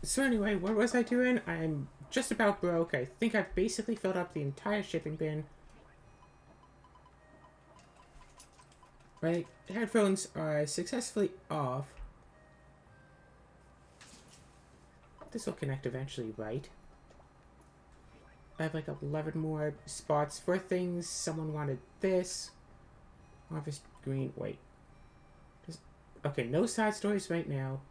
So anyway, what was I doing? I'm just about broke. I think I've basically filled up the entire shipping bin. My headphones are successfully off. This will connect eventually, right? I have like 11 more spots for things. Someone wanted this. Harvest green. Wait. Okay, no side stories right now.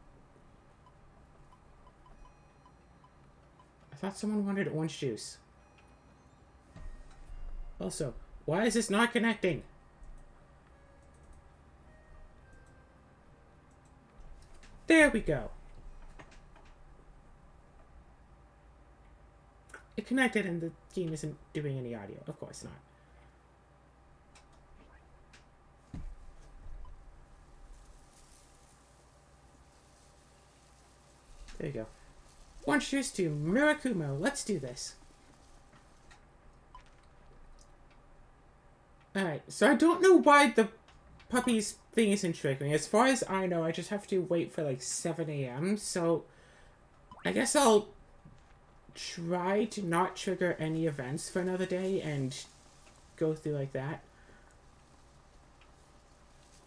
I thought someone wanted orange juice. Also, why is this not connecting? There we go. It connected and the game isn't doing any audio. Of course not. There you go. Orange juice to Mirakumo. Let's do this. Alright, so I don't know why the puppy's thing isn't triggering. As far as I know, I just have to wait for like 7 a.m. So I guess I'll try to not trigger any events for another day and go through like that.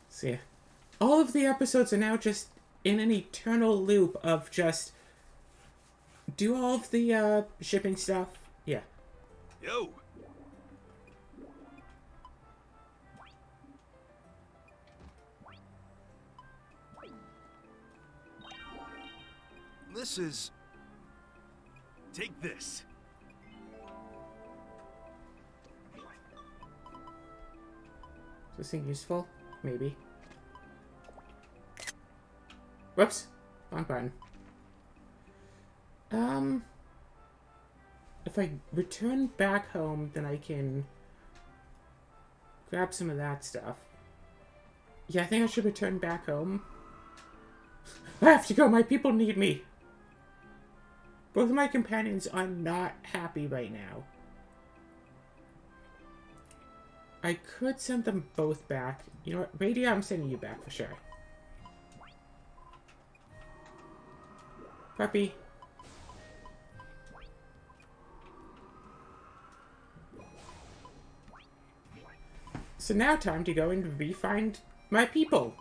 So yeah. All of the episodes are now just in an eternal loop of just do all of the shipping stuff. Yeah. Yo. This is... Take this. Is this thing useful? Maybe. Whoops. Wrong button. If I return back home, then I can grab some of that stuff. Yeah, I think I should return back home. I have to go. My people need me. Both of my companions are not happy right now. I could send them both back. You know what? Radio, I'm sending you back for sure. Puppy. So now time to go and re-find my people.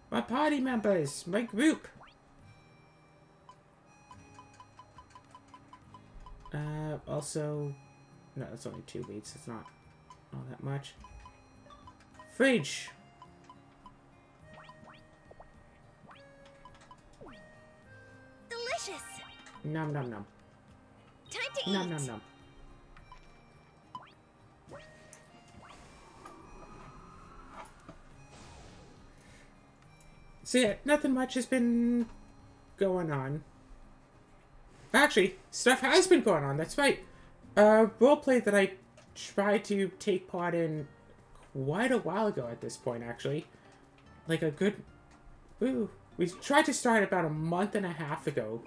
My party members. My group. Also... No, that's only 2 weeks. It's not all that much. Fridge. Delicious. Nom nom nom. Time to Nom eat. nom nom. So yeah, nothing much has been going on. Actually, stuff has been going on, that's right. Roleplay that I tried to take part in quite a while ago at this point, actually. Like a good... Ooh. We tried to start about a month and a half ago.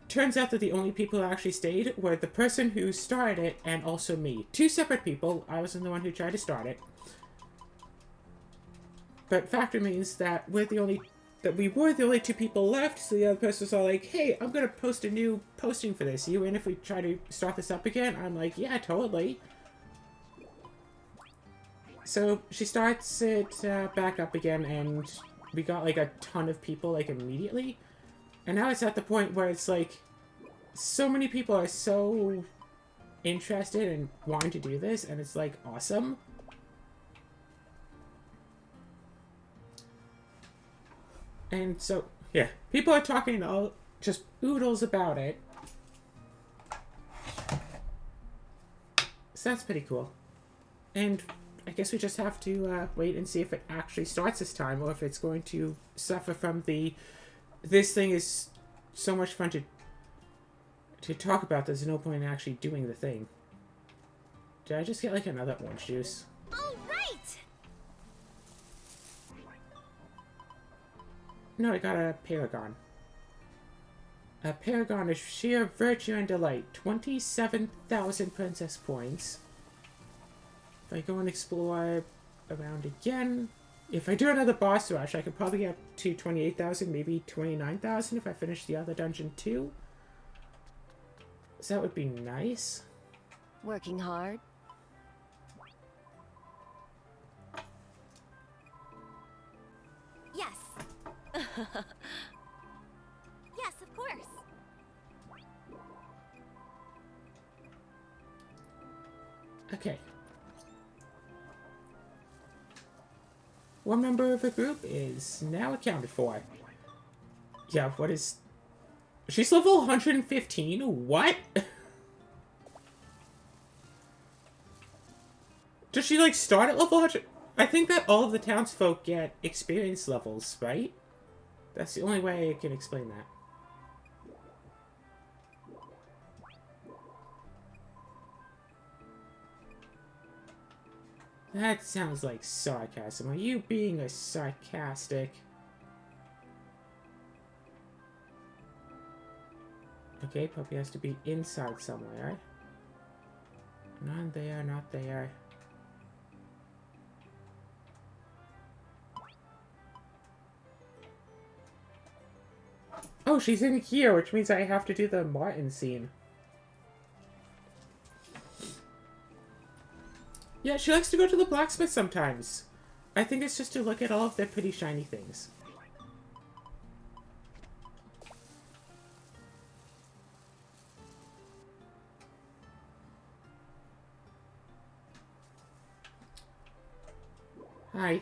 Turns out that the only people who actually stayed were the person who started it and also me. 2 separate people. I wasn't the one who tried to start it. But fact remains that we were the only 2 people left, so the other person was all like, hey, I'm gonna post a new posting for this. You in if we try to start this up again? I'm like, yeah, totally. So she starts it back up again, and we got like a ton of people like immediately. And now it's at the point where it's like, so many people are so interested and wanting to do this, and it's like awesome. And so, yeah, people are talking all just oodles about it. So that's pretty cool. And I guess we just have to wait and see if it actually starts this time, or if it's going to suffer from the... This thing is so much fun to talk about, there's no point in actually doing the thing. Did I just get like another orange juice? All right. No, I got a Paragon. A Paragon of sheer virtue and delight. 27,000 princess points. If I go and explore around again... If I do another boss rush, I could probably get up to 28,000, maybe 29,000 if I finish the other dungeon too. So that would be nice. Working hard? Yes. Yes, of course. Okay. One member of the group is now accounted for. Yeah, what is... She's level 115? What? Does she, like, start at level 100? I think that all of the townsfolk get experience levels, right? That's the only way I can explain that. That sounds like sarcasm. Are you being a sarcastic? Okay, puppy has to be inside somewhere. Not there, not there. Oh, she's in here, which means I have to do the Martin scene. Yeah, she likes to go to the blacksmith sometimes. I think it's just to look at all of their pretty shiny things. Hi.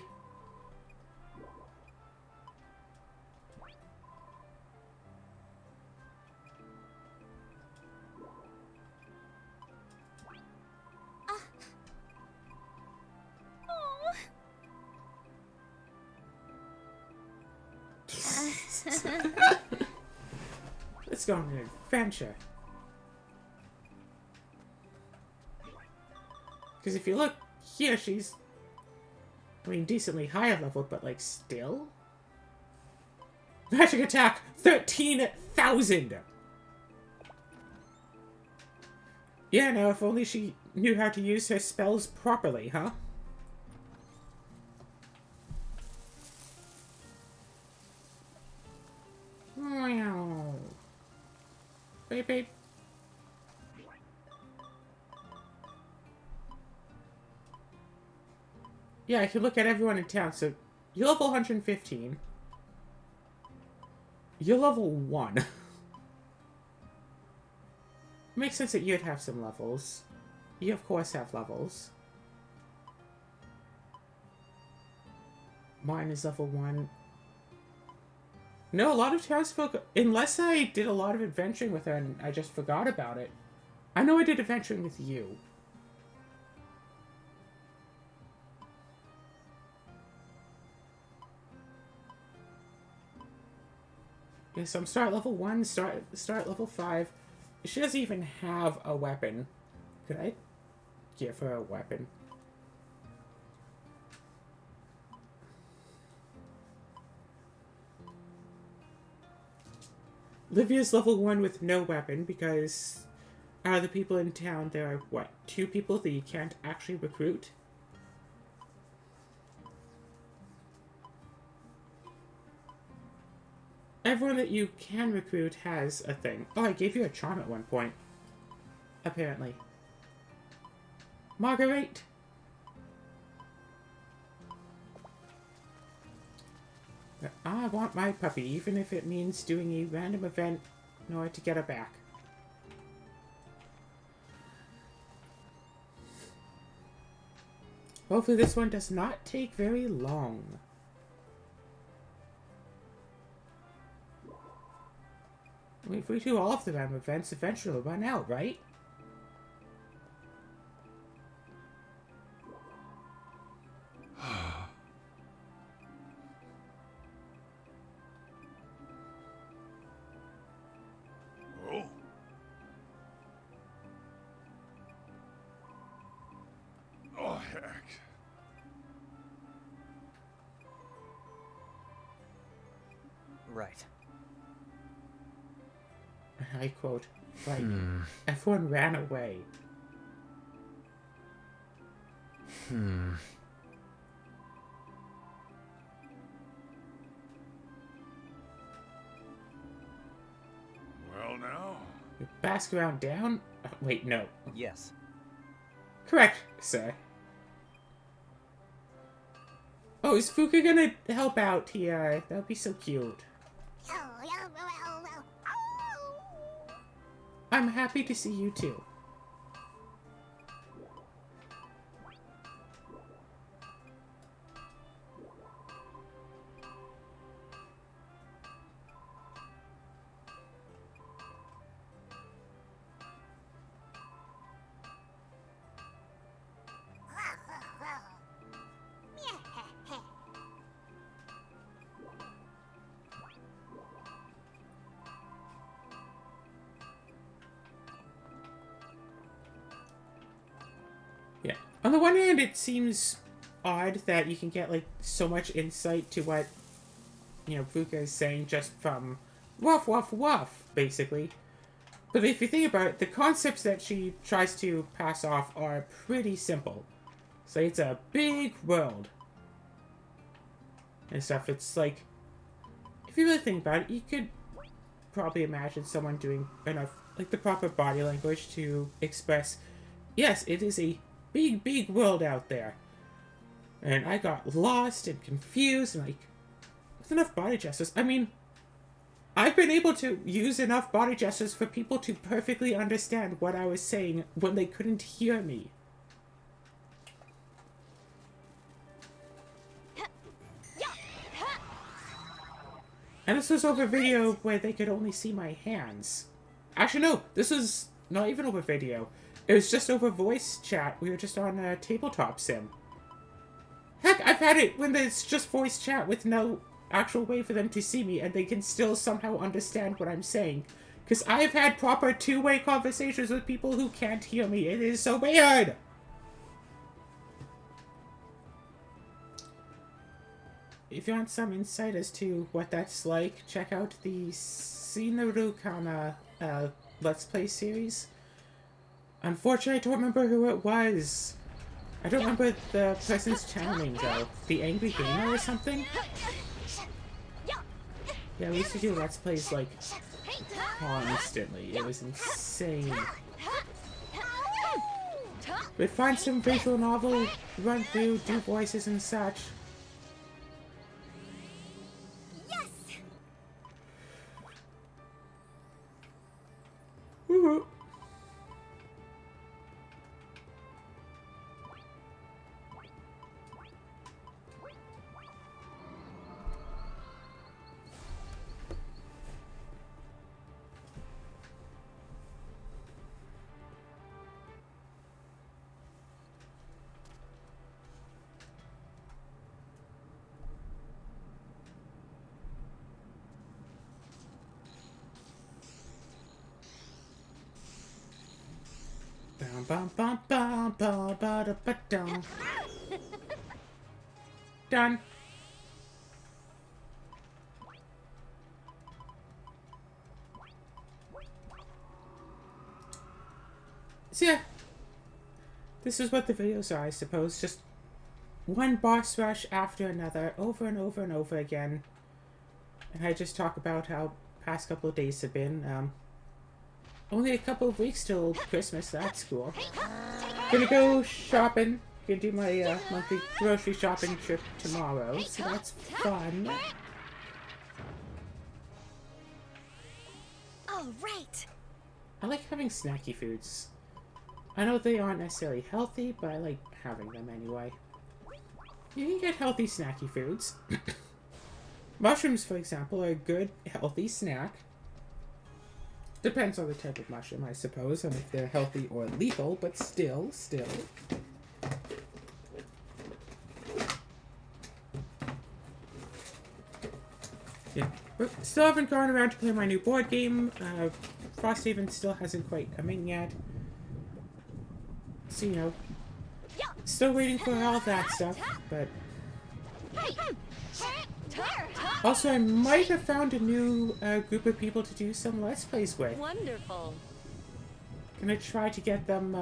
Let's go on an adventure. Because if you look here, she's... I mean, decently higher level, but, like, still? Magic attack! 13,000! Yeah, now if only she knew how to use her spells properly, huh? Wow. Beep, beep. Yeah, I can look at everyone in town. So, you're level 115. You're level 1. Makes sense that you'd have some levels. You, of course, have levels. Mine is level 1. No, a lot of townsfolk... Unless I did a lot of adventuring with her and I just forgot about it. I know I did adventuring with you. Yeah, so I'm start level 1, start level 5. She doesn't even have a weapon. Could I give her a weapon? Livia's level 1 with no weapon because out of the people in town, there are, what, 2 people that you can't actually recruit? Everyone that you can recruit has a thing. Oh, I gave you a charm at one point. Apparently. Marguerite! But I want my puppy, even if it means doing a random event in order to get her back. Hopefully this one does not take very long. I mean, if we do all of the random events, eventually we'll run out, right? Oh. Oh, heck. Right. I quote, like, everyone ran away. now. Bask around down? Wait, no. Yes. Correct, sir. Oh, is Fuka gonna help out here? That would be so cute. I'm happy to see you too. Yeah. On the one hand, it seems odd that you can get, like, so much insight to what, you know, Fuka is saying just from woof, woof, woof, basically. But if you think about it, the concepts that she tries to pass off are pretty simple. So it's a big world. And stuff. It's like, if you really think about it, you could probably imagine someone doing enough, like, the proper body language to express, yes, it is a big, big world out there. And I got lost and confused and, like, with enough body gestures. I mean, I've been able to use enough body gestures for people to perfectly understand what I was saying when they couldn't hear me. And this was over video where they could only see my hands. Actually, no, this was not even over video. It was just over voice chat. We were just on a tabletop sim. Heck, I've had it when there's just voice chat with no actual way for them to see me and they can still somehow understand what I'm saying. Because I've had proper two-way conversations with people who can't hear me. It is so weird! If you want some insight as to what that's like, check out the Sinarukana Let's Play series. Unfortunately, I don't remember who it was. I don't remember the person's channel name, though. The Angry Gamer or something? Yeah, we used to do Let's Plays, like, constantly. It was insane. But find some visual novel, run through, do voices and such. Woo-hoo. Bum bum bum bum ba da ba dum. Done. So yeah, this is what the videos are, I suppose. Just one boss rush after another, over and over and over again. And I just talk about how past couple of days have been. Only a couple of weeks till Christmas, that's cool. Gonna go shopping. Gonna do my monthly grocery shopping trip tomorrow, so that's fun. Oh, right. I like having snacky foods. I know they aren't necessarily healthy, but I like having them anyway. You can get healthy snacky foods. Mushrooms, for example, are a good, healthy snack. Depends on the type of mushroom, I suppose, and if they're healthy or lethal, but still. Yeah. But still haven't gone around to play my new board game. Frosthaven still hasn't quite come in yet. So, you know, still waiting for all that stuff, but... Also, I might have found a new group of people to do some Let's Plays with. Wonderful. Gonna try to get them,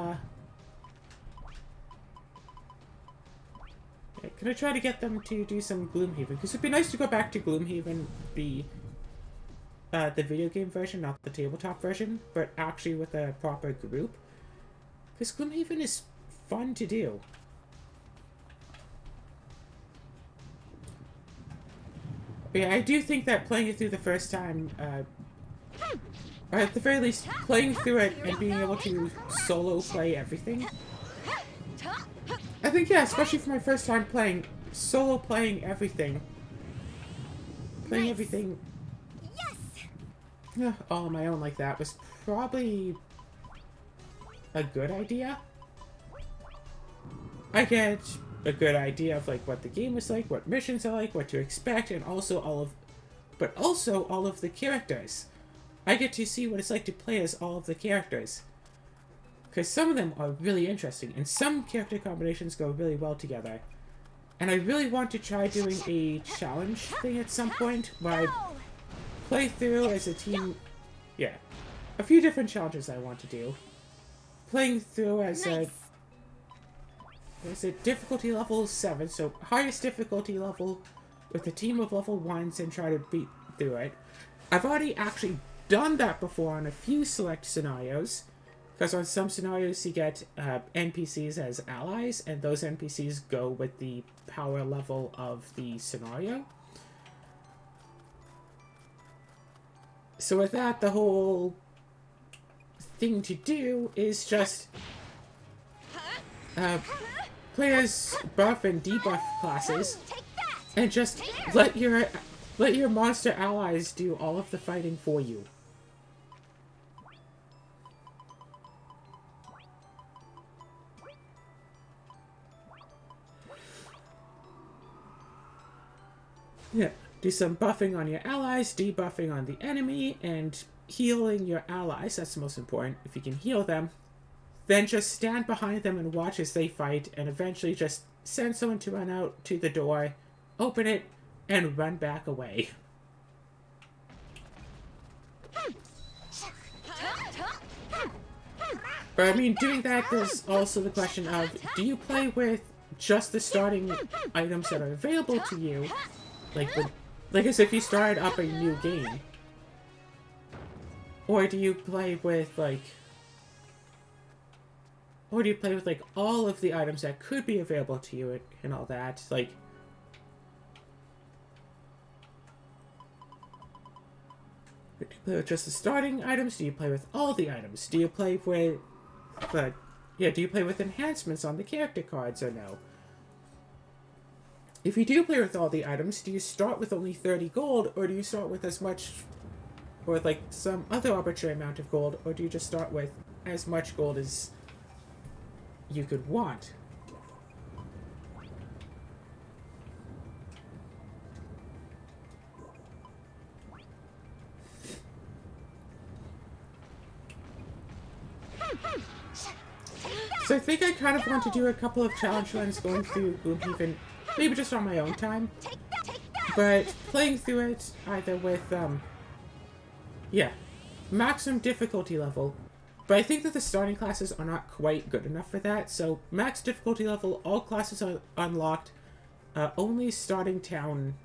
gonna try to get them to do some Gloomhaven, because it'd be nice to go back to Gloomhaven, be the video game version, not the tabletop version, but actually with a proper group. Because Gloomhaven is fun to do. But yeah, I do think that playing it through the first time, or at the very least, playing through it and being able to solo play everything. I think, yeah, especially for my first time playing, solo playing everything. Playing everything all on my own like that was probably a good idea. I get a good idea of like what the game is like, what missions are like, what to expect, and also all of the characters. I get to see what it's like to play as all of the characters. Because some of them are really interesting, and some character combinations go really well together. And I really want to try doing a challenge thing at some point, where I play through as a team. Yeah. A few different challenges I want to do. Playing through as a difficulty level 7, so highest difficulty level with a team of level 1s and try to beat through it. I've already actually done that before on a few select scenarios, because on some scenarios you get NPCs as allies, and those NPCs go with the power level of the scenario. So with that, the whole thing to do is just play as buff and debuff classes, and just let your monster allies do all of the fighting for you. Yeah, do some buffing on your allies, debuffing on the enemy, and healing your allies. That's the most important. If you can heal them, then just stand behind them and watch as they fight, and eventually just send someone to run out to the door, open it, and run back away. But I mean, doing that, there's also the question of, do you play with just the starting items that are available to you? Like as if you started up a new game. Or do you play with, like... Or do you play with, like, all of the items that could be available to you and all that? Like... Do you play with just the starting items? Do you play with all the items? Do you play with... do you play with enhancements on the character cards or no? If you do play with all the items, do you start with only 30 gold, or do you start with as much... or with, like, some other arbitrary amount of gold, or do you just start with as much gold as you could want? So I think I kind of want to do a couple of challenge runs going through Gloomhaven, maybe just on my own time, but playing through it either with, maximum difficulty level. But I think that the starting classes are not quite good enough for that, so max difficulty level, all classes are unlocked, only starting town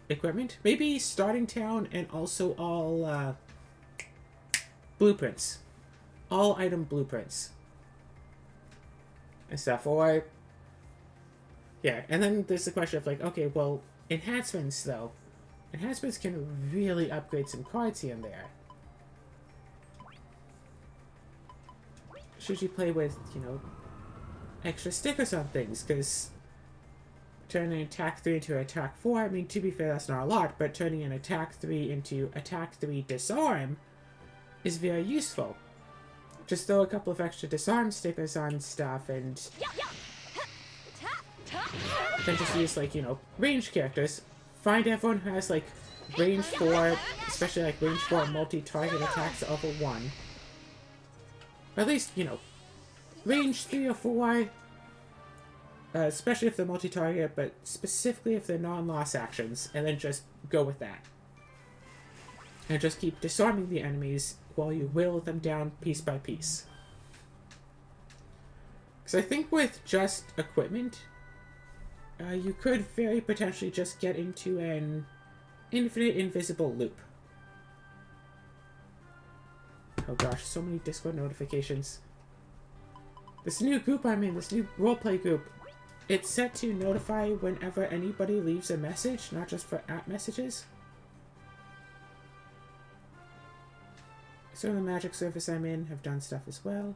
equipment, maybe starting town and also all, blueprints. All item blueprints. And stuff, or... Yeah, and then there's the question of, like, okay, well, enhancements, though. Enhancements can really upgrade some cards here and there. Should you play with, you know, extra stickers on things? Because turning attack 3 into attack 4, I mean, to be fair, that's not a lot, but turning an attack 3 into attack 3 disarm is very useful. Just throw a couple of extra disarm stickers on stuff, and then just use, like, you know, ranged characters. Find everyone who has, like, range 4, especially, like, range 4 multi-target attacks at level 1. Or at least, you know, range 3 or 4, especially if they're multi-target, but specifically if they're non-loss actions, and then just go with that. And just keep disarming the enemies while you whittle them down piece by piece. Because I think with just equipment, you could very potentially just get into an infinite invisible loop. Oh gosh, so many Discord notifications. This new group I'm in, this new roleplay group, it's set to notify whenever anybody leaves a message, not just for app messages. So the magic service I'm in have done stuff as well.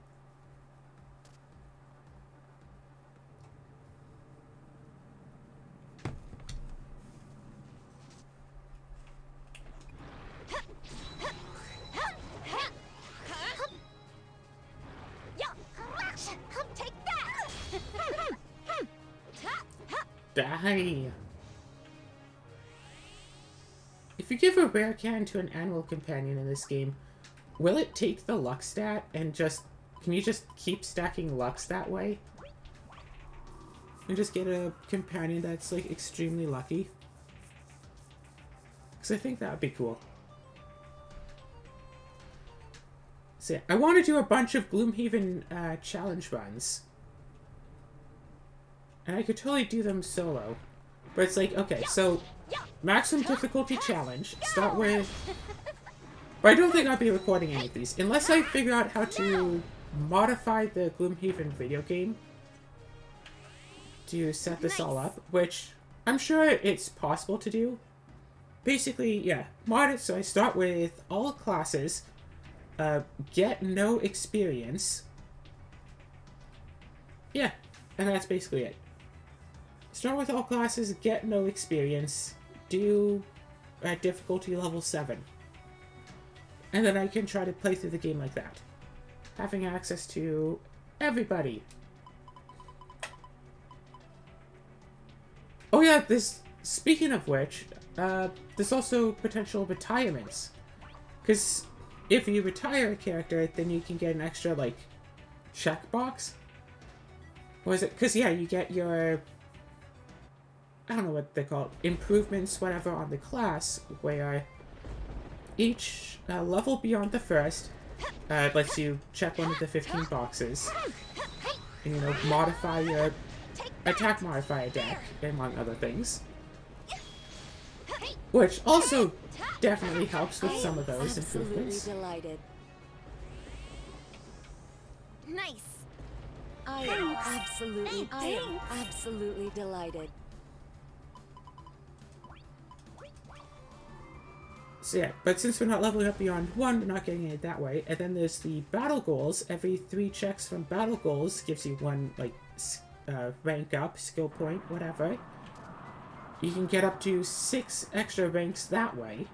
Die! If you give a rare can to an animal companion in this game, will it take the luck stat and just... Can you just keep stacking lucks that way? And just get a companion that's, like, extremely lucky? Because I think that would be cool. So, I want to do a bunch of Gloomhaven challenge runs. And I could totally do them solo. But it's like, okay, so... Maximum difficulty challenge. Start with... But I don't think I'll be recording any of these. Unless I figure out how to modify the Gloomhaven video game to set this all up. Which, I'm sure it's possible to do. Basically, yeah. Mod it so I start with all classes. Get no experience. Yeah. And that's basically it. Start with all classes, get no experience, do difficulty level 7. And then I can try to play through the game like that. Having access to everybody. Oh yeah, speaking of which, there's also potential retirements. Because if you retire a character, then you can get an extra, like, checkbox. Or is it? Because, yeah, you get your... I don't know what they call it, improvements, whatever, on the class, where each level beyond the first lets you check one of the 15 boxes and, you know, modify your attack modifier deck, among other things. Which also definitely helps with some of those improvements. Delighted. Nice. I am absolutely delighted. So yeah, but since we're not leveling up beyond 1, we're not getting it that way. And then there's the battle goals. Every 3 checks from battle goals gives you 1, like, rank up, skill point, whatever. You can get up to 6 extra ranks that way.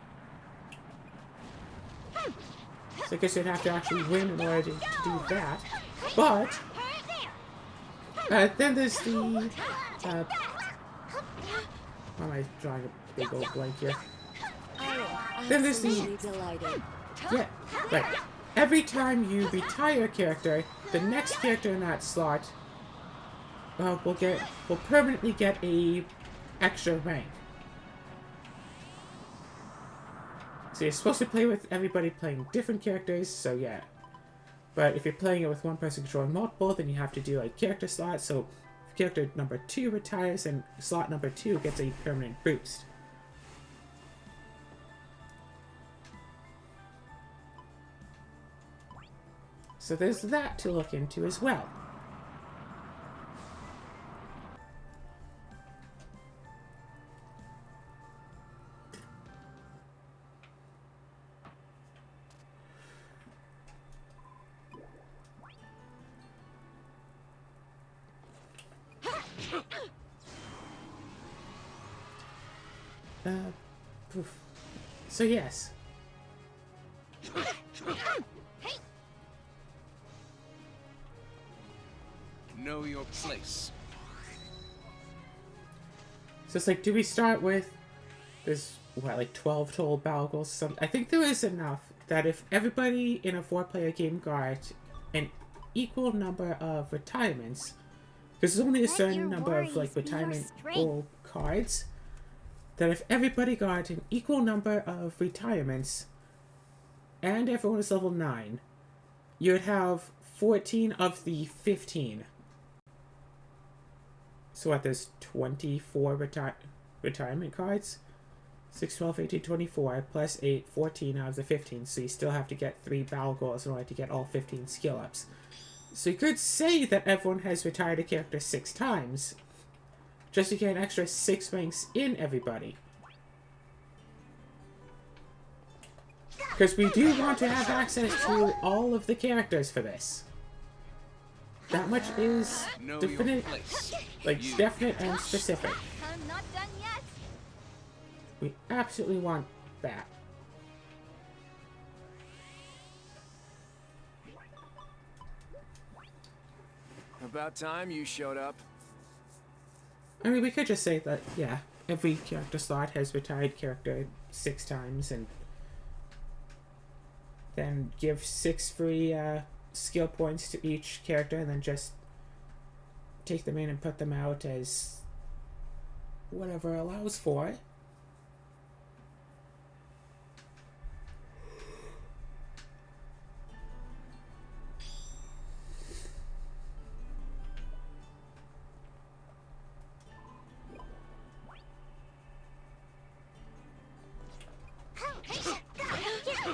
So I guess you'd have to actually win in order to do that. But then there's the... why am I drawing a big old blank here? Then there's the... Yeah, right. Every time you retire a character, the next character in that slot will permanently get a extra rank. So you're supposed to play with everybody playing different characters, so yeah. But if you're playing it with one person controlling multiple, then you have to do like character slots, so if character number 2 retires, and slot number 2 gets a permanent boost. So there's that to look into as well. Poof. So yes. Know your place. So it's like, do we start with, there's, what, like 12 total battle goals? I think there is enough that if everybody in a 4-player game got an equal number of retirements, because there's only a certain number of like retirement goal cards, that if everybody got an equal number of retirements, and everyone was level 9, you'd have 14 of the 15. So what, there's 24 retirement cards? 6, 12, 18, 24, plus 8, 14 out of the 15. So you still have to get 3 battle goals in order to get all 15 skill ups. So you could say that everyone has retired a character 6 times, just to get an extra 6 ranks in everybody. Because we do want to have access to all of the characters for this. That much is Know definite, your place. like definite and specific. I'm not done yet. We absolutely want that. About time you showed up. I mean, we could just say that, yeah, every character slot has retired character 6 times, and then give 6 free skill points to each character, and then just take them in and put them out as whatever allows for it.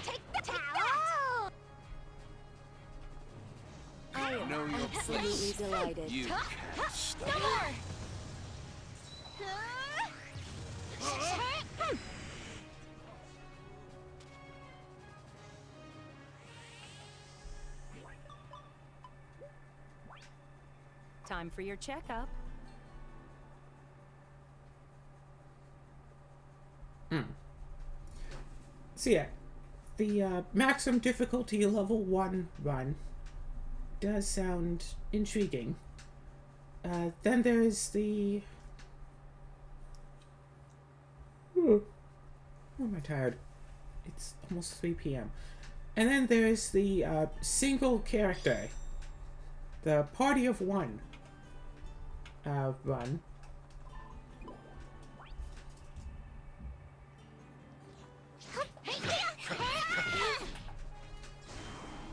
Take the towel. I am Know your absolutely place. delighted. You can't stop. No more. Time for your checkup. So yeah, the maximum difficulty level 1 run does sound intriguing. Then there's the... Oh, am I tired? It's almost 3 p.m. And then there's the single character, the Party of One run.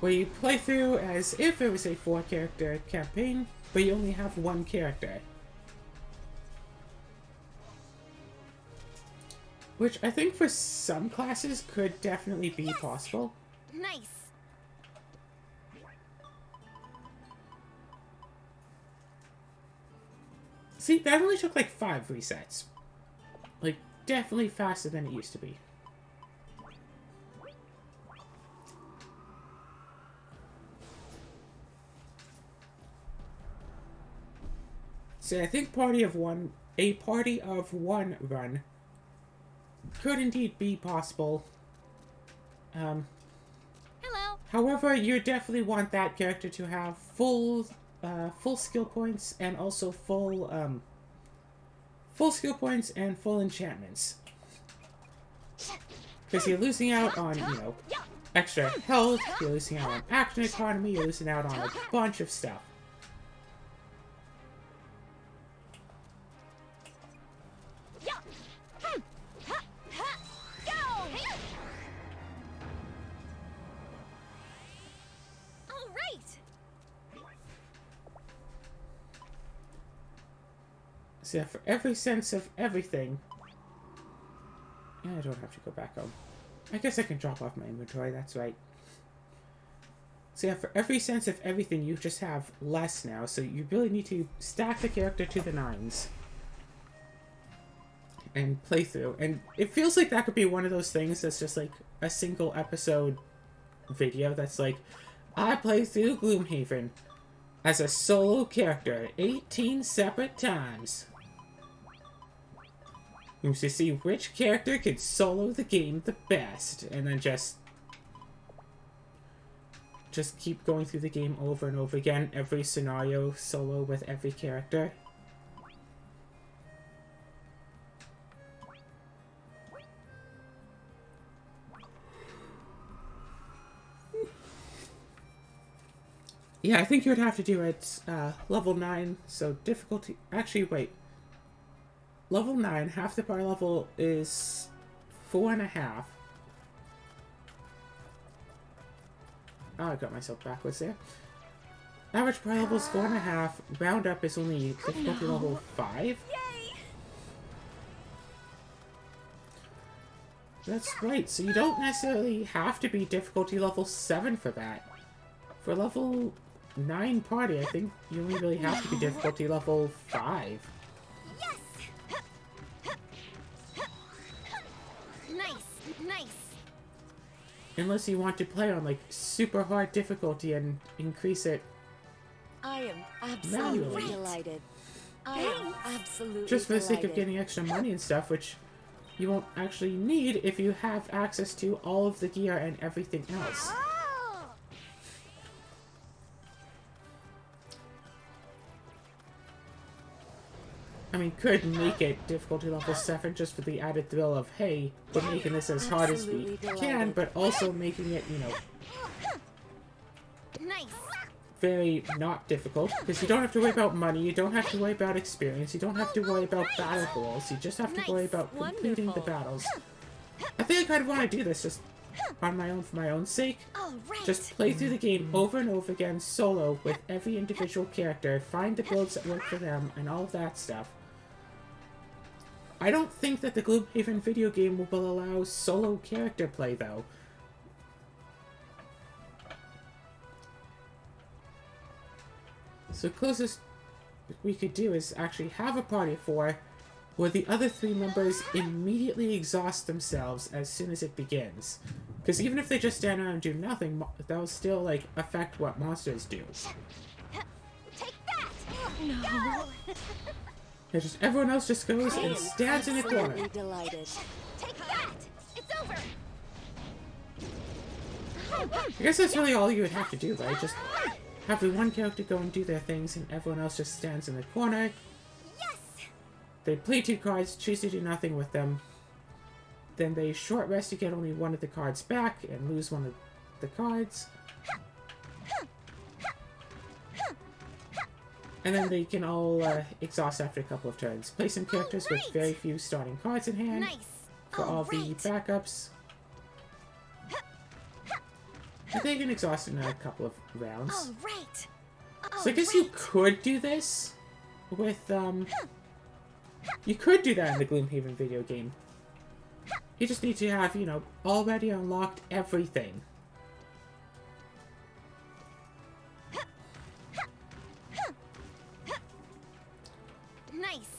Where you play through as if it was a 4-character campaign, but you only have 1 character. Which I think for some classes could definitely be possible. Nice. See, that only took like 5 resets. Like, definitely faster than it used to be. So I think a party of one run could indeed be possible. Hello. However, you definitely want that character to have full skill points and also full skill points and full enchantments. Because you're losing out on, you know, extra health, you're losing out on action economy, you're losing out on a bunch of stuff. So yeah, for every sense of everything... Yeah, I don't have to go back home. I guess I can drop off my inventory, that's right. So yeah, for every sense of everything, you just have less now, so you really need to stack the character to the 9s. And play through. And it feels like that could be one of those things that's just like a single episode video that's like, I played through Gloomhaven as a solo character 18 separate times. To see which character could solo the game the best, and then just keep going through the game over and over again, every scenario solo with every character. Yeah, I think you would have to do it level 9, so difficulty... Actually, wait. Level 9, half the power level is 4.5. Oh, I got myself backwards there. Average power level is 4.5. Round up is only difficulty level 5. Yay! That's right, so you don't necessarily have to be difficulty level 7 for that. For level 9 party, I think you only really have to be difficulty level 5. Yes. Nice. Unless you want to play on, like, super hard difficulty and increase it I am absolutely manually. delighted. I am absolutely Just for the sake of delighted. getting extra money and stuff, which you won't actually need if you have access to all of the gear and everything else. Oh. I mean, could make it difficulty level 7 just for the added thrill of, hey, we're making this as hard as we Absolutely can, delighted. but also making it, you know, Nice. very not difficult, because you don't have to worry about money, you don't have to worry about experience, you don't have to worry about battle goals, you just have to worry about completing the Wonderful. battles. I think I kind of want to do this just on my own, for my own sake. All right. Just play through the game over and over again, solo, with every individual character, find the builds that work for them, and all of that stuff. I don't think that the Gloomhaven video game will allow solo character play, though. So the closest we could do is actually have a party of 4 where the other 3 members immediately exhaust themselves as soon as it begins. Because even if they just stand around and do nothing, that'll still, like, affect what monsters do. Take that. No. It's just everyone else just goes I and am stands in a corner. absolutely delighted. Take that. It's over. I guess that's really all you would have to do, right? Just have the one character go and do their things and everyone else just stands in the corner. Yes. They play 2 cards, choose to do nothing with them. Then they short rest to get only one of the cards back and lose one of the cards. And then they can all exhaust after a couple of turns. Play some characters with very few starting cards in hand Nice. for all the right. backups. And they can exhaust in a couple of rounds. All right. So I guess you could do this with, you could do that in the Gloomhaven video game. You just need to have, you know, already unlocked everything.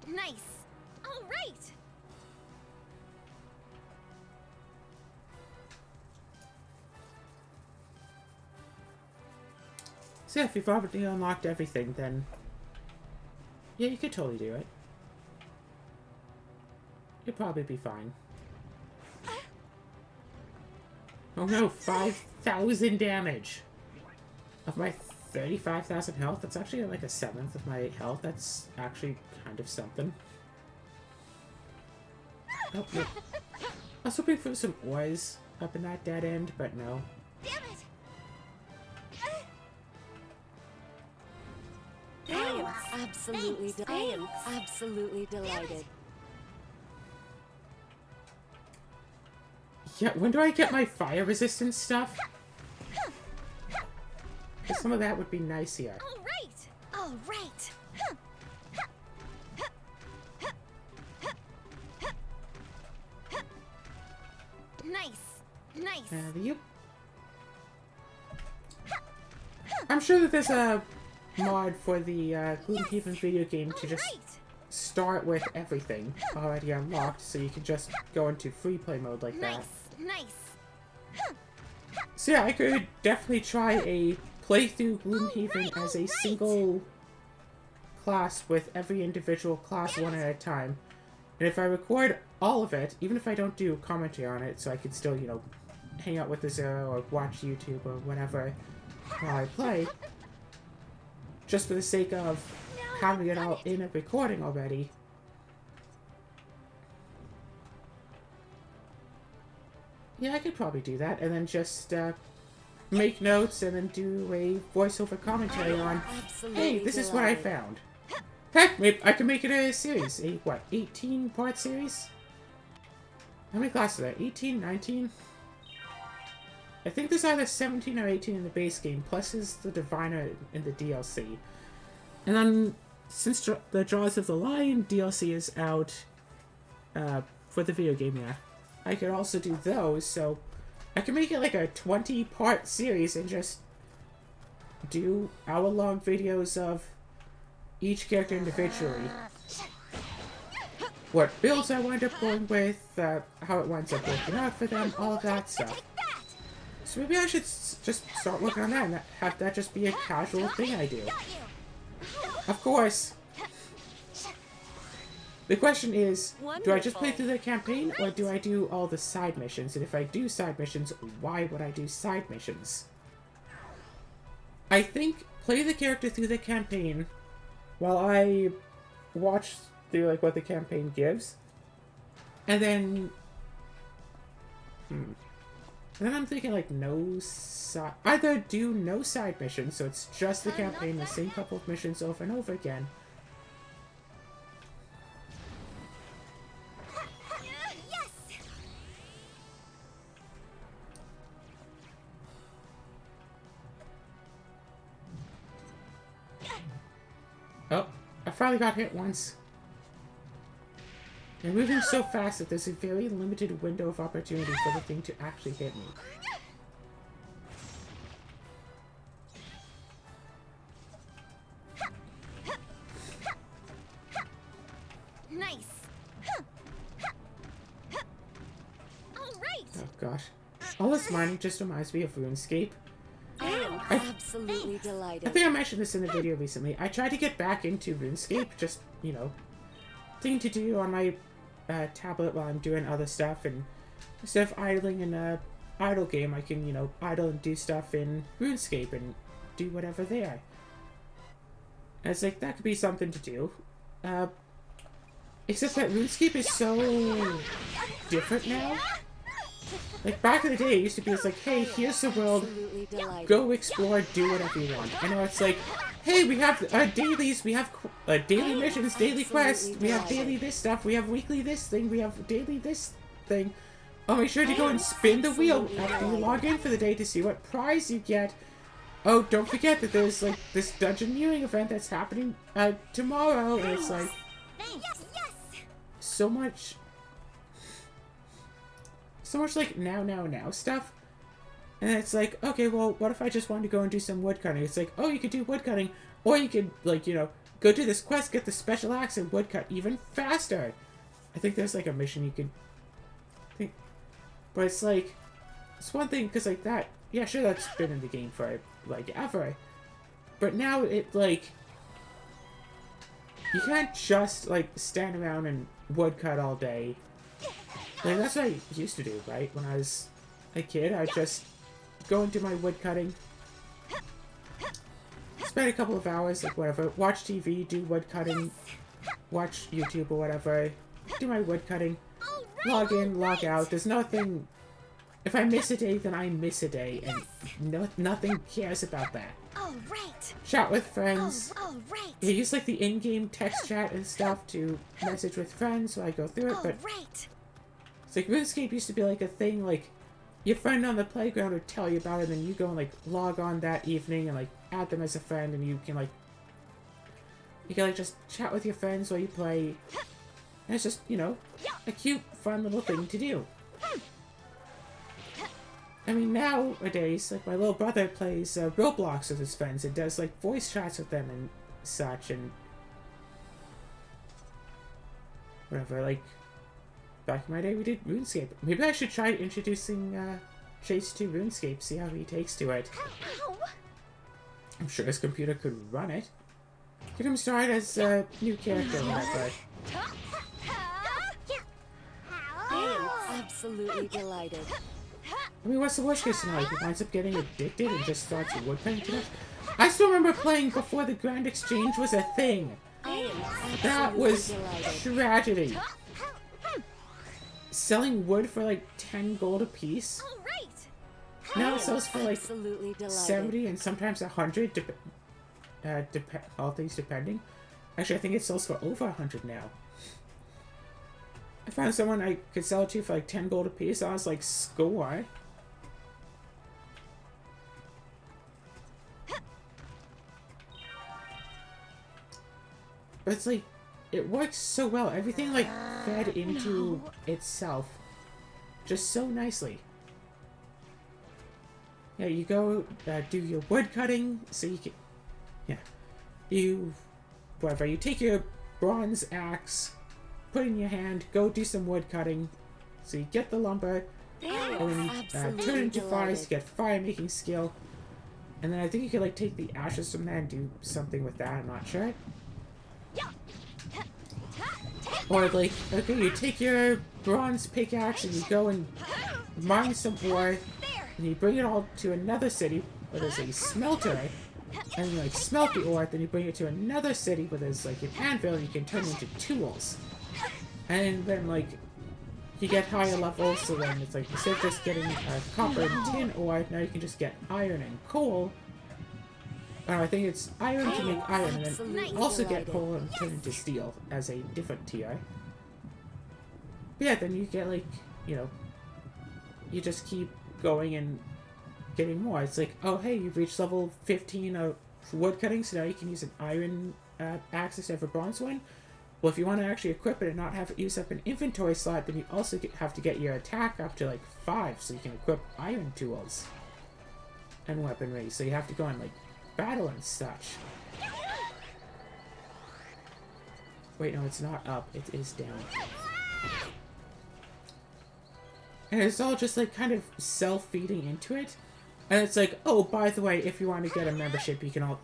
Nice. All right. So yeah, if you've already unlocked everything, then yeah, you could totally do it. You'll probably be fine. Oh no, 5,000 damage! Of my 35,000 health? That's actually like a 1/7 of my health. That's actually kind of something. Oh, no. I was hoping for some ores up in that dead end, but no. Damn it. I am absolutely delighted. Yeah, when do I get my fire resistance stuff? 'Cause some of that would be nice here. All right. Nice. You. I'm sure that there's a mod for the Gloomhaven video game to just start with everything already unlocked, so you can just go into free play mode like that. Nice. So yeah, I could definitely try a playthrough Gloomhaven as a single class with every individual class one at a time. And if I record all of it, even if I don't do commentary on it, so I could still, you know, hang out with the Zero or watch YouTube or whatever while I play, just for the sake of having it all in a recording already. Yeah, I could probably do that, and then just make notes and then do a voiceover commentary on, hey, this is what I found. Heck, maybe I can make it a series. A, what, 18-part series? How many classes are there? 18, 19? I think there's either 17 or 18 in the base game, plus is the Diviner in the DLC. And then, since the Jaws of the Lion DLC is out, for the video game, yeah. I could also do those, so I can make it like a 20-part series and just do hour-long videos of each character individually. What builds I wind up going with, how it winds up working out for them, all of that stuff. So maybe I should just start working on that and have that just be a casual thing I do. Of course. The question is, do I just play through the campaign, or do I do all the side missions? And if I do side missions, why would I do side missions? I think play the character through the campaign while I watch through, like, what the campaign gives. And then... Then I'm thinking, like, either do no side missions, so it's just the campaign, the same couple of missions over and over again. Oh, I finally got hit once. They're moving so fast that there's a very limited window of opportunity for the thing to actually hit me. Nice. All right. Oh gosh. All this mining just reminds me of RuneScape. I am absolutely I delighted. think I mentioned this in the video recently. I tried to get back into RuneScape, just, you know, thing to do on my tablet while I'm doing other stuff, and instead of idling in a idle game, I can, you know, idle and do stuff in RuneScape and do whatever there. And it's like, that could be something to do. Except that RuneScape is so different now. Like, back in the day, it used to be, it's like, hey, here's the world, Absolutely delighted. go explore, do whatever you want. And now it's like, hey, we have dailies, we have daily missions, daily quests, we have daily this stuff, we have weekly this thing, we have daily this thing. Oh, make sure to go and spin the wheel after you log in for the day to see what prize you get. Oh, don't forget that there's, like, this dungeon viewing event that's happening tomorrow, and it's like, Yes, yes. so much, like, now stuff. And it's like, okay, well, what if I just wanted to go and do some woodcutting? It's like, oh, you could do woodcutting, or you could, like, you know, go do this quest, get the special axe, and woodcut even faster. I think there's, like, a mission you could think. But it's like, it's one thing, because, like, that, yeah, sure, that's been in the game for, like, ever. But now it, like, you can't just, like, stand around and woodcut all day. Like, that's what I used to do, right? When I was a kid, I'd just go and do my woodcutting. Spend a couple of hours, like, whatever. Watch TV, do woodcutting. Watch YouTube or whatever. Do my woodcutting. Log in, log out. There's nothing... If I miss a day, then I miss a day. And nothing cares about that. All right. Chat with friends. All right. I use, like, the in-game text chat and stuff to message with friends, so I go through it, All but... right. It's like, RuneScape used to be like a thing, like, your friend on the playground would tell you about it, and then you go and, like, log on that evening and, like, add them as a friend, and you can, like, just chat with your friends while you play. And it's just, you know, a cute, fun little thing to do. I mean, nowadays, like, my little brother plays Roblox with his friends and does, like, voice chats with them and such, and whatever, like... Back in my day, we did RuneScape. Maybe I should try introducing Chase to RuneScape, see how he takes to it. Ow. I'm sure his computer could run it. Get him started as a new character or whatever. I am absolutely delighted. I mean, what's the worst case scenario? He winds up getting addicted and just starts woodcutting too much? I still remember playing before the Grand Exchange was a thing. I am That absolutely was delighted. tragedy. Selling wood for like 10 gold a piece. All right. Now it sells for like Absolutely delighted. 70 and sometimes 100, all things depending. Actually, I think it sells for over 100 now. I found someone I could sell it to for like 10 gold a piece. I was like, score. But it's like, it works so well. Everything like fed into itself. just so nicely. Yeah, you go do your wood cutting, so you can, yeah, you take your bronze axe, put it in your hand, go do some wood cutting, so you get the lumber, and then you turn it into fire, so you get fire making skill, and then I think you could like take the ashes from that and do something with that. I'm not sure. Or like, okay, you take your bronze pickaxe and you go and mine some ore, and you bring it all to another city where there's a smelter, and you like smelt the ore, then you bring it to another city where there's like an anvil, and you can turn it into tools. And then like you get higher levels, so then it's like instead of just getting copper and tin ore, now you can just get iron and coal. I think it's iron to make iron, and then also get coal and turn into steel as a different tier. But yeah, then you get like, you know, you just keep going and getting more. It's like, oh hey, you've reached level 15 of wood cutting, so now you can use an iron axe instead of a bronze one. Well, if you want to actually equip it and not have it use up an inventory slot, then you also have to get your attack up to like 5, so you can equip iron tools and weaponry. So you have to go on like battle and such. Wait, no, it's not up. It is down. And it's all just like kind of self-feeding into it. And it's like, oh, by the way, if you want to get a membership, you can all...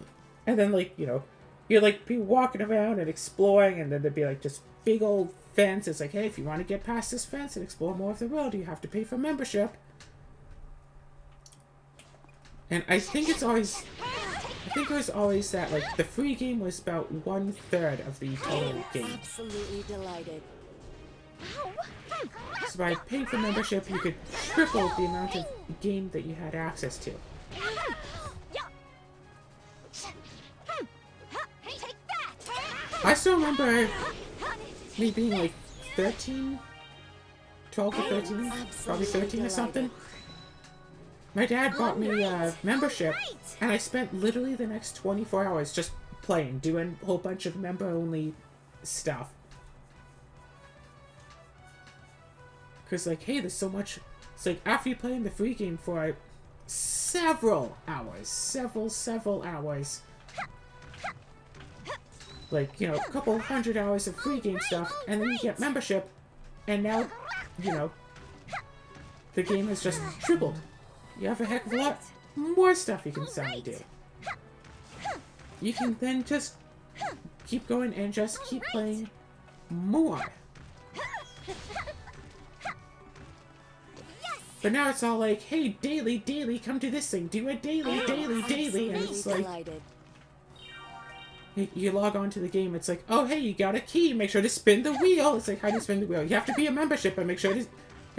And then like, you know, you'd like be walking around and exploring, and then there'd be like just big old fence. It's like, hey, if you want to get past this fence and explore more of the world, you have to pay for membership. And I think it's always... I think it was always that, like, the free game was about 1/3 of the total game. Absolutely delighted. So by paying for membership, you could triple the amount of game that you had access to. I still remember me being like 13, 12 or 13, probably 13 or something. My dad bought me a membership, and I spent literally the next 24 hours just playing, doing a whole bunch of member-only stuff. Because, like, hey, there's so much... It's like, after you play in the free game for several hours, several hours, like, you know, a couple hundred hours of free game stuff, and then you get membership, and now, you know, the game has just tripled. You have a heck of a lot more stuff you can suddenly do. You can then just keep going and just keep playing more. But now it's all like, hey, daily, come do this thing. Do a daily, and it's like... You log on to the game, it's like, oh, hey, you got a key, make sure to spin the wheel. It's like, how do you spin the wheel? You have to be a membership, but make sure to... You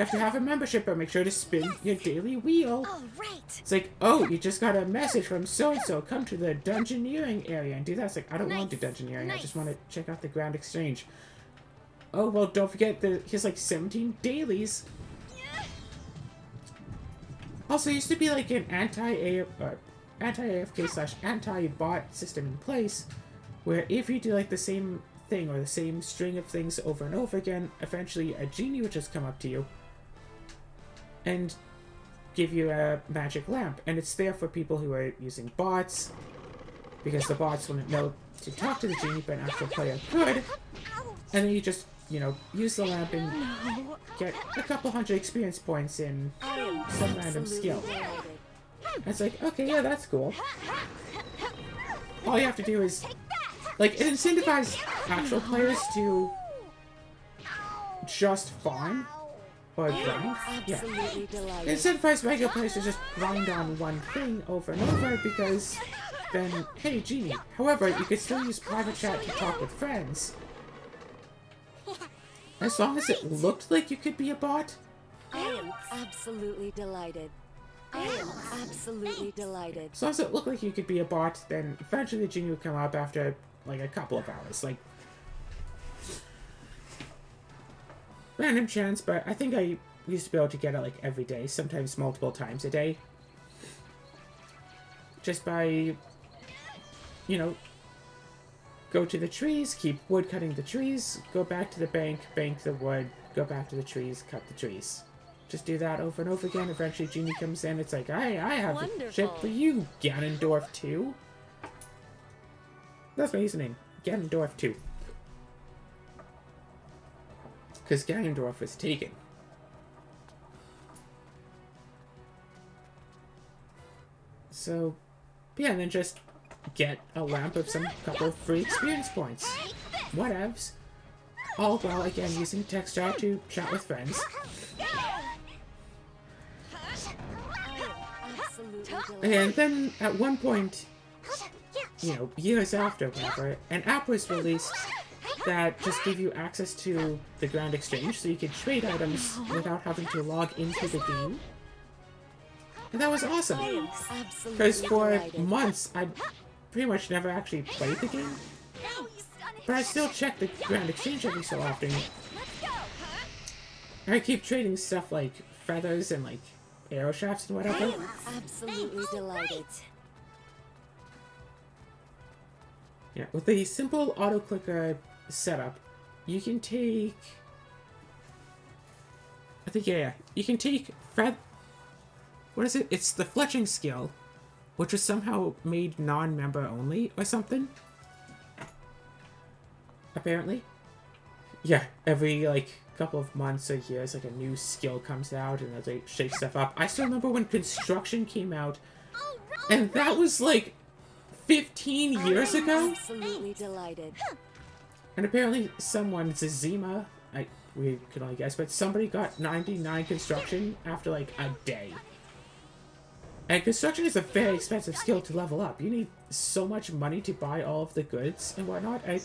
have to have a membership, but make sure to spin your daily wheel. All right. It's like, oh, you just got a message from so-and-so. Come to the dungeoneering area and do that. It's like, I don't want to do dungeoneering. I just want to check out the Grand Exchange. Oh, well, don't forget that here's like 17 dailies. Also, used to be like an anti-AFK/anti-bot system in place, where if you do like the same thing or the same string of things over and over again, eventually a genie would just come up to you and give you a magic lamp. And it's there for people who are using bots, because the bots wouldn't know to talk to the genie, but an actual player could. And then you just, you know, use the lamp and get a couple hundred experience points in some random skill. And it's like, okay, yeah, that's cool. All you have to do is, like, it incentivizes actual players to just farm or grind. Yeah. It incentivizes regular players to just grind on one thing over and over, because then, hey, genie. However, you could still use private chat to talk with friends. As long as it looked like you could be a bot. I am absolutely delighted. I am absolutely delighted. As long as it looked like you could be a bot, then eventually the genie would come up after, like, a couple of hours. Like, random chance, but I think I used to be able to get it, like, every day, sometimes multiple times a day. Just by, you know, go to the trees, keep wood cutting the trees, go back to the bank, bank the wood, go back to the trees, cut the trees. just do that over and over again. Eventually Genie comes in. It's like, I have the shit Wonderful. for you, Ganondorf 2. That's my username. Ganondorf 2. Because Ganondorf is taken. So, yeah, and then just get a lamp of some couple of free experience points. Whatevs. All while, again, using texture to chat with friends. Absolutely delighted. And then, at one point, you know, years after, whatever, an app was released that just gave you access to the Grand Exchange, so you could trade items without having to log into the game. And that was awesome. Absolutely Because for delighted. months, I pretty much never actually played the game. But I still check the Grand Exchange every so often. And I keep trading stuff like feathers and like arrow shafts and whatever. Absolutely delighted. Yeah, with the simple auto clicker setup, you can take. I think you can take what is it? It's the fletching skill, which was somehow made non-member only or something. Apparently. Yeah, every like couple of months or years, like a new skill comes out and they shake stuff up. I still remember when construction came out, and that was like 15 years ago. Absolutely delighted. And apparently someone, Zazima, we could only guess, but somebody got 99 construction after like a day. And construction is a very expensive skill to level up. You need so much money to buy all of the goods and whatnot. I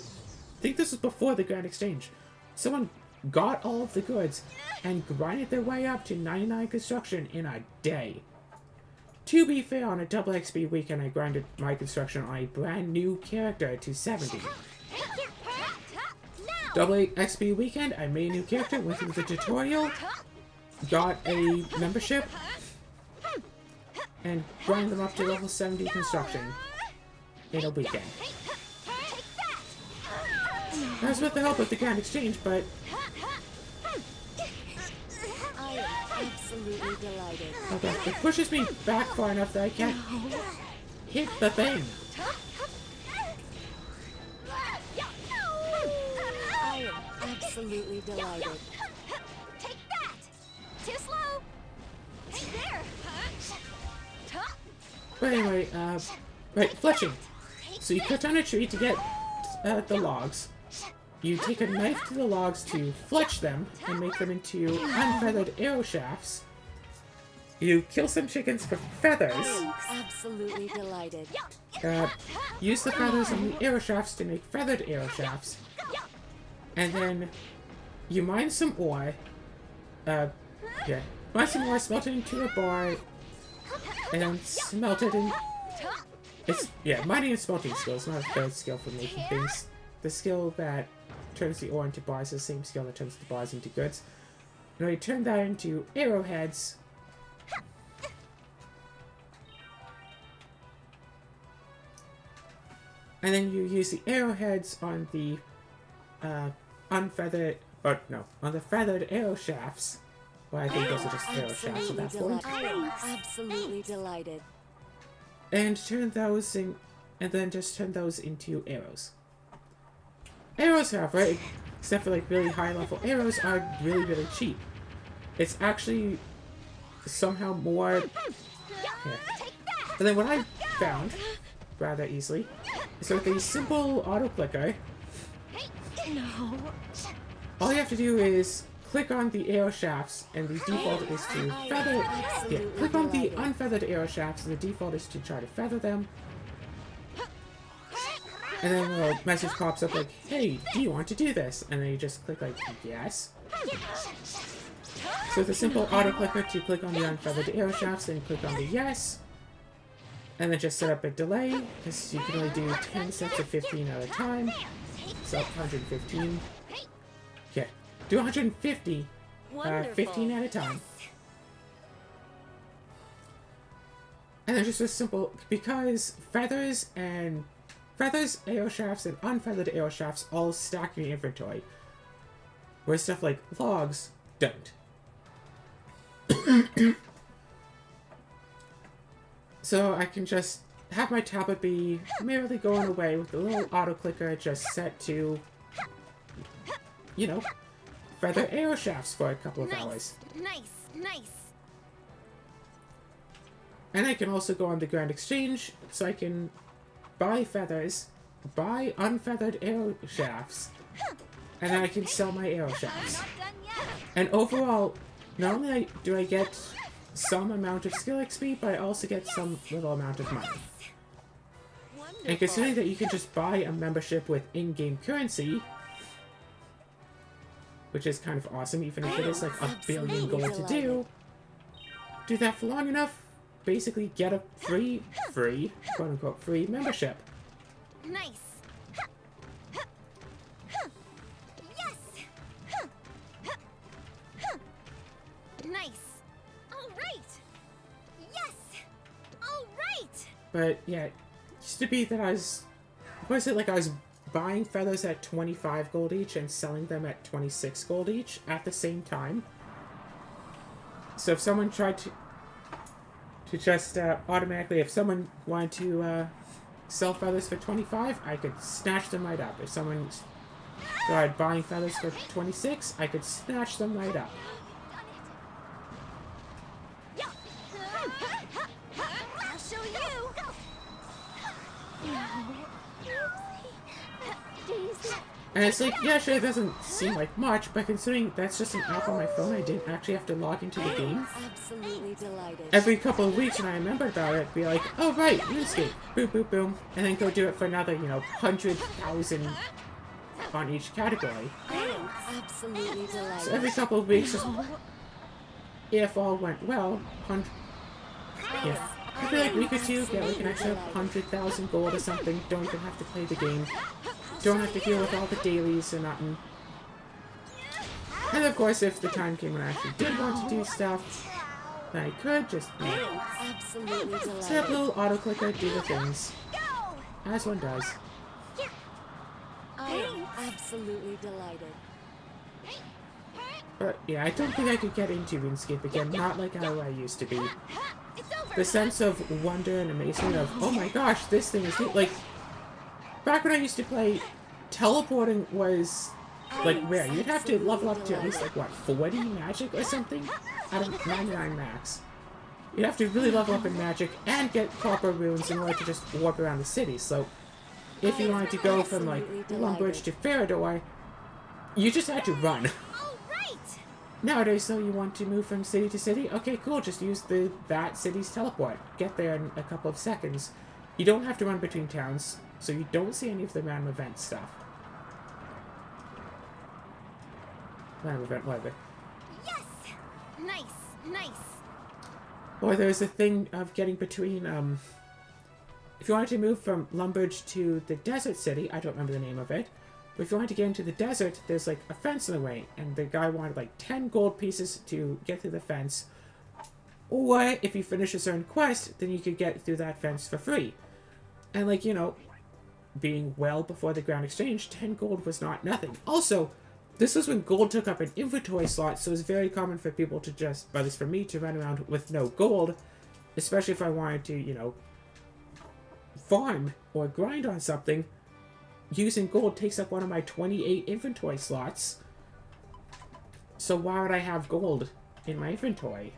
think this was before the Grand Exchange. Someone got all of the goods and grinded their way up to 99 construction in a day. To be fair, on a double XP weekend, I grinded my construction on a brand new character to 70. Double XP weekend, I made a new character, went through the tutorial, got a membership, and grind them up to level 70 construction in a weekend. That was with the help of the Grand Exchange, but I am absolutely delighted. okay, it pushes me back far enough that I can't hit the thing. I am absolutely delighted. Take that! Too slow! There! But anyway, right, fletching. So you cut down a tree to get the logs. You take a knife to the logs to fletch them and make them into unfeathered arrow shafts. You kill some chickens for feathers. Absolutely delighted. Use the feathers on the arrow shafts to make feathered arrow shafts. And then you mine some ore. Mine some ore, smelt it into a bar, and then smelt it in. Mining and smelting skills, not a third skill for making things. The skill that turns the ore into bars is the same skill that turns the bars into goods. And we turn that into arrowheads. And then you use the arrowheads on the on the feathered arrow shafts. Well, I think those are just arrow shafts at that point. I am absolutely delighted. And turn those in, and then just turn those into arrows. Arrows, however, except for like really high level arrows, are really, really cheap. It's actually somehow more. Yeah. And then what I found rather easily is with a simple auto clicker. All you have to do is click on the arrow shafts, and the default is to feather. Yeah, click on the unfeathered arrow shafts, and the default is to try to feather them. And then a little message pops up like, "Hey, do you want to do this?" And then you just click like, "Yes." So with a simple auto clicker to click on the unfeathered arrow shafts, then click on the yes. And then just set up a delay, because you can only do 10 sets of 15 at a time. So 115. Okay, do 150, 15 at a time. And then just a simple, because feathers, arrow shafts, and unfeathered arrow shafts all stack in your inventory. Whereas stuff like logs don't. So I can just have my tablet be merely going away with the little auto clicker just set to, you know, feather arrow shafts for a couple of hours. Nice. And I can also go on the Grand Exchange, so I can buy feathers, buy unfeathered arrow shafts, and then I can sell my arrow shafts. Not done yet. And overall, not only do I get some amount of skill XP, but I also get some little amount of money. And considering that you can just buy a membership with in-game currency, which is kind of awesome, even if it is like a billion gold to do that for long enough, basically get a free, quote-unquote, free membership. Nice. Yes. Nice. All right. Yes. All right. But yeah, it used to be that I was buying feathers at 25 gold each and selling them at 26 gold each at the same time. So if someone tried to just automatically, if someone wanted to sell feathers for 25, I could snatch them right up. If someone started buying feathers for 26, I could snatch them right up. I'll show you. And it's like, yeah, sure, it doesn't seem like much, but considering that's just an app on my phone, I didn't actually have to log into the game. Absolutely delighted. Every couple of weeks when I remembered about it, be like, oh right, RuneScape, boom, boom, boom, and then go do it for another, 100,000 on each category. I am absolutely So delighted. every couple of weeks, if all went well, every like week or two, get like an extra 100,000 gold or something, don't even have to play the game. Don't have to deal with all the dailies or nothing. And of course, if the time came when I actually did want to do stuff, then I could just Absolutely set up a delighted. little auto clicker, do the things, as one does. I am absolutely delighted. But yeah, I don't think I could get into RuneScape again, not like how I used to be. It's over. The sense of wonder and amazement of, oh my gosh, this thing is neat. Like, back when I used to play, teleporting was, like, rare. You'd have to level up to at least, like, what, 40 magic or something? Out of 99 max. You'd have to really level up in magic and get proper runes in order to just warp around the city. So, if you wanted to go from, like, Lumbridge to Farador, you just had to run. All right. Nowadays, though, you want to move from city to city? Okay, cool, just use that city's teleport. Get there in a couple of seconds. You don't have to run between towns, so you don't see any of the random event stuff. Random event, whatever. Yes. Nice. Or there's a thing of getting between, if you wanted to move from Lumbridge to the desert city, I don't remember the name of it, but if you wanted to get into the desert, there's like a fence in the way, and the guy wanted like 10 gold pieces to get through the fence, or if you finish a certain quest, then you could get through that fence for free. And like, being well before the Grand Exchange, 10 gold was not nothing. Also, this was when gold took up an inventory slot, so it was very common for people to just, or at least for me, to run around with no gold, especially if I wanted to, farm or grind on something. Using gold takes up one of my 28 inventory slots, so why would I have gold in my inventory?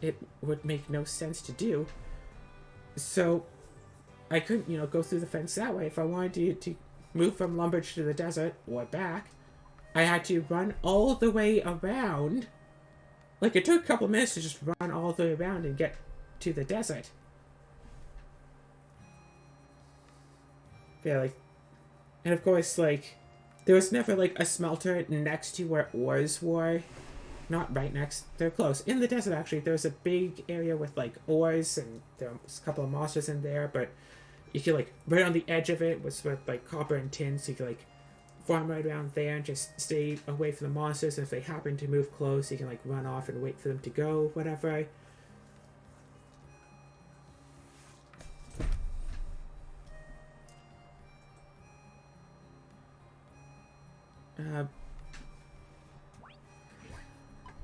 It would make no sense to do. So I couldn't, go through the fence that way. If I wanted to move from Lumbridge to the desert or back, I had to run all the way around. Like, it took a couple of minutes to just run all the way around and get to the desert. Yeah, and of course, there was never, a smelter next to where ores were. Not right next, they're close. In the desert, actually, there's a big area with, ores, and there's a couple of monsters in there, but you could, right on the edge of it was with, copper and tin, so you could, farm right around there and just stay away from the monsters, and if they happen to move close, you can, run off and wait for them to go, whatever.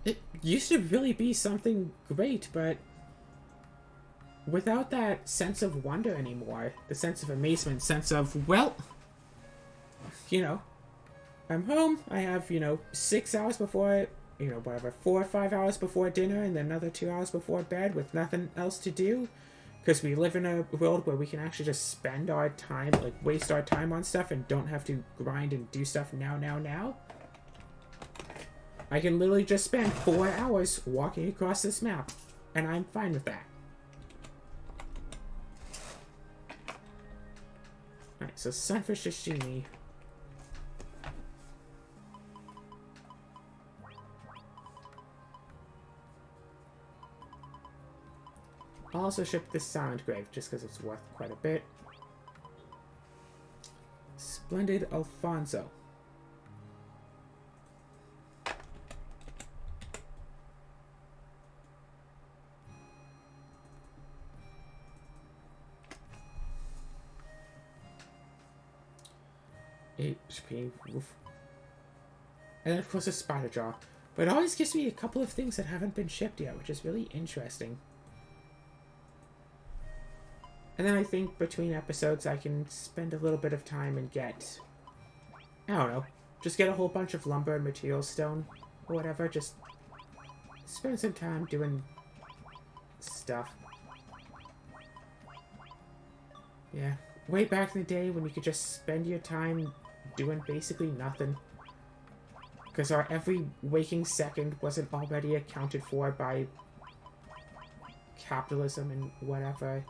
It used to really be something great, but without that sense of wonder anymore, the sense of amazement, sense of, well, you know, I'm home, I have, 6 hours before, whatever, 4 or 5 hours before dinner, and then another 2 hours before bed with nothing else to do. Because we live in a world where we can actually just spend our time, like, waste our time on stuff and don't have to grind and do stuff now. I can literally just spend 4 hours walking across this map, and I'm fine with that. Alright, so Sunfish Sashimi. I'll also ship this Silent Grave, just because it's worth quite a bit. Splendid Alfonso. HP. Oof. And then, of course, a Spider Jaw. But it always gives me a couple of things that haven't been shipped yet, which is really interesting. And then I think between episodes I can spend a little bit of time and get, I don't know, just get a whole bunch of lumber and material stone or whatever. Just spend some time doing stuff. Yeah, way back in the day when you could just spend your time doing basically nothing. Because our every waking second wasn't already accounted for by capitalism and whatever.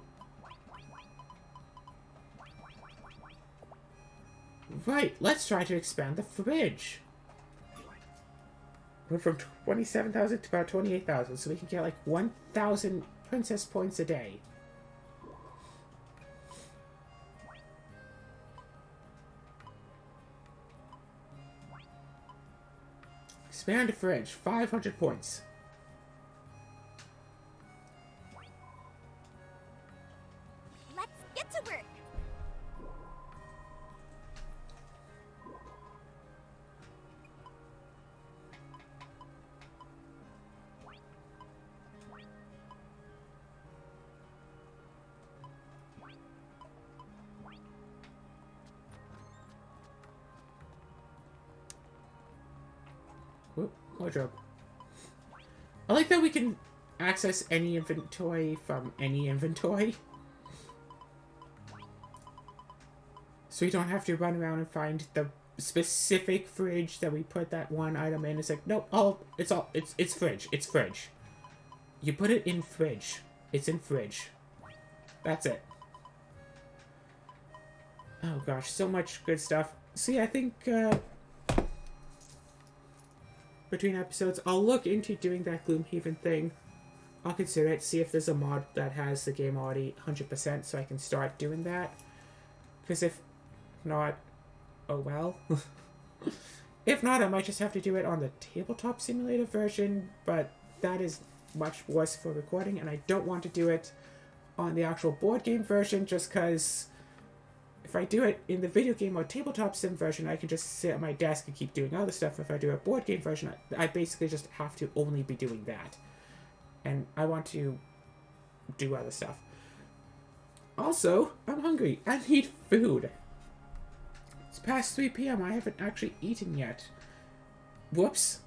Right, let's try to expand the fridge. We're from 27,000 to about 28,000, so we can get like 1,000 princess points a day. Expand the fridge, 500 points. Let's get to work. Whoop, wardrobe. I like that we can access any inventory from any inventory. So we don't have to run around and find the specific fridge that we put that one item in. It's like, nope, it's fridge. It's fridge. You put it in fridge. It's in fridge. That's it. Oh gosh, so much good stuff. See, I think, between episodes, I'll look into doing that Gloomhaven thing. I'll consider it, see if there's a mod that has the game already 100% so I can start doing that. Because if not, oh well. If not, I might just have to do it on the tabletop simulator version, but that is much worse for recording, and I don't want to do it on the actual board game version just because if I do it in the video game or tabletop sim version, I can just sit at my desk and keep doing other stuff. If I do a board game version, I basically just have to only be doing that. And I want to do other stuff. Also, I'm hungry. I need food. It's past 3 p.m. I haven't actually eaten yet. Whoops.